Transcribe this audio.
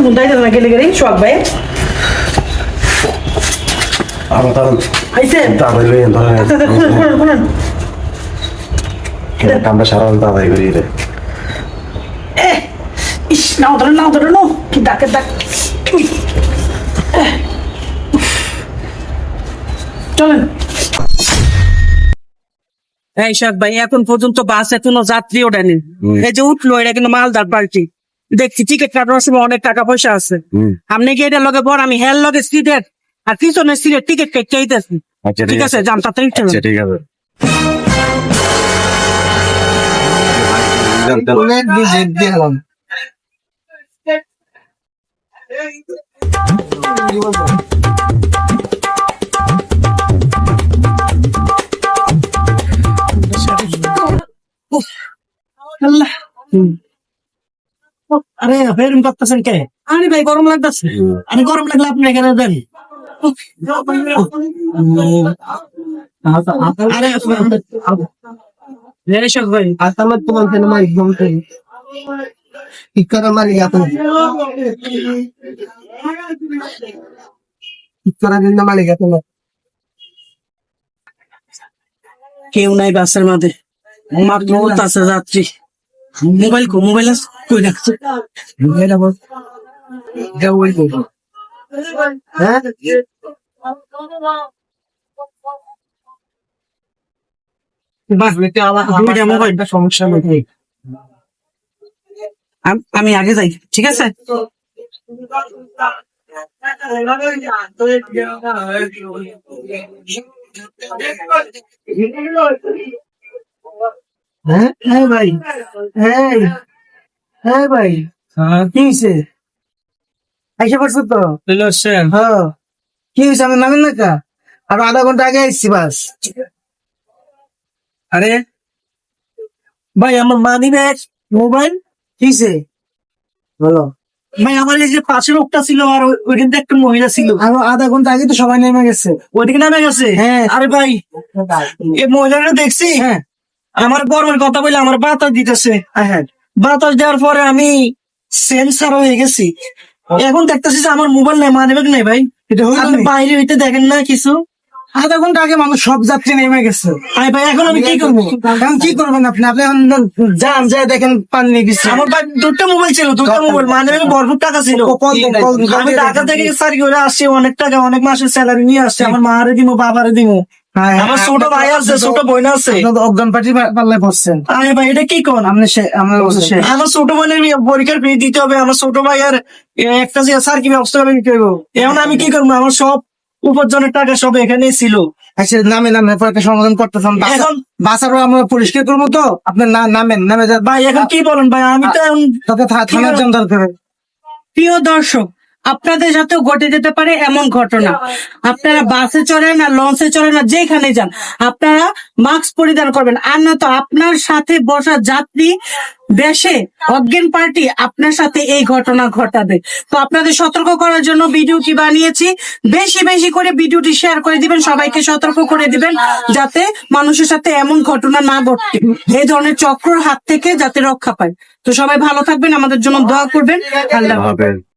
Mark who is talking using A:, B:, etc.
A: মুন্দাই না গেলে গেলে শখ ভাই আইছে
B: আমরা সারা দাদাই করি রে
A: ইস নাও ধরে নো কি ডাকে ডাক চলেন। এই শাক ভাই এখন পর্যন্ত বাস এখনো যাত্রী ওঠেনি। এই যে উঠলো এটা কিন্তু মালদার পাল্টি দেখছি টিকিট কাটার সময় অনেক টাকা পয়সা আছে। আপনি কি এটা লগে বড় আমি হেল লগে সিটের আর পিছনের সিটের টিকিট কেটে চাইতেছি। ঠিক আছে যান তাড়াতাড়ি চলুন।
B: ঠিক আছে
A: আল্লাহ আরে ফের করতেছেন কে? আরে ভাই গরম লাগতেছে। আরে গরম লাগলে আপনি এখানে দেন। আরে শখ ভাই
C: আসামত তোমার কেন মারি ঘুমতে ইকারা মারি আপনি ইকারা দিন মারি গেছে না
A: কেউ নাই বাসের মধ্যে মাত্র আছে যাত্রী। মোবাইল আছে কই রাখছে
C: এটা বল এটা ওই তো হ্যাঁ বাস বেটে আমার মোবাইলটা সমস্যা নেই।
A: আমি আগে যাই ঠিক আছে।
C: হ্যাঁ হ্যাঁ ভাই হ্যাঁ হ্যাঁ ভাই কি হয়েছে আইসা পড়ছো তো হ্যাঁ কি হয়েছে আমি নামেন না কা আর আধা ঘন্টা আগে আসছি বাস
A: আরে ভাই আমার মানি ব্যাগ মোবাইল কিসে
C: বলো
A: ভাই আমার এই যে পাশের লোকটা ছিল আর ওইখানে একটা মহিলা ছিল
C: আরো আধা ঘন্টা আগে তো সবাই নেমে গেছে
A: ওইদিকে নামে গেছে।
C: হ্যাঁ
A: আরে ভাই এই মহিলাটা দেখছি
C: হ্যাঁ
A: আমার গরমের কথা বলে আমার বাতাস দিতেছে।
C: হ্যাঁ
A: বাতাস দেওয়ার পরে আমি সেন্সার হয়ে গেছি। এখন দেখতেছি যে আমার মোবাইল নেই মানি ব্যাগ নেই ভাই।
C: এটা হলো
A: আপনি বাইরে হইতে দেখেন না কিছু
C: আধা ঘন্টা আগে মানুষ সব যাত্রী নেমে গেছে
A: আরে ভাই এখন আমি কি করবো?
C: এখন কি করবেন আপনি আপনি এখন যান যায় দেখেন পানি নিয়ে গেছে
A: আমার ভাই দুটো মোবাইল ছিল দুটো মোবাইল মানে ভরপুর টাকা ছিল। আমি ঢাকা থেকে সারি করে আসছি অনেক টাকা অনেক মাসের স্যালারি নিয়ে আসছি আমার মারে দিব বাবারে দিব আমার ছোট ভাই আছে ছোট বোন আছে
C: অজ্ঞান পার্টি পাল্লায় পড়ছেন
A: আরে ভাই এটা কি কোন
C: আপনি
A: আমার ছোট বোনের পরীক্ষার ফি দিতে হবে আমার ছোট ভাই আর একটা যে স্যার কি ব্যবস্থা করবেন কি করবো এখন আমি কি করবো আমার সব উপার্জনের টাকা সব এখানেই ছিল।
C: আচ্ছা নামে নামে পরে একটা সমাধান করতেছেন
A: এখন
C: বাসারও আমরা পরিষ্কার করবো তো আপনার নামেন নামে
A: ভাই এখন কি বলেন ভাই আমি তো এখন
C: তাতে থানার যান দরকার
A: প্রিয় দর্শক আপনাদের সাথেও ঘটে যেতে পারে এমন ঘটনা। আপনারা বাসে চড়েন না লঞ্চে চড়েন না যেখানে যান আপনারা মাস্ক পরিধান করবেন আর না তো আপনার সাথে বসা যাত্রী দেশে অজ্ঞান পার্টি আপনার সাথে এই ঘটনা ঘটাবে। তো আপনাদের সতর্ক করার জন্য ভিডিওটি বানিয়েছি। বেশি বেশি করে ভিডিওটি শেয়ার করে দিবেন সবাইকে সতর্ক করে দিবেন যাতে মানুষের সাথে এমন ঘটনা না ঘটে এই ধরনের চক্রর হাত থেকে যাতে রক্ষা পায়। তো সবাই ভালো থাকবেন আমাদের জন্য দোয়া করবেন। আল্লাহ হাফেজ।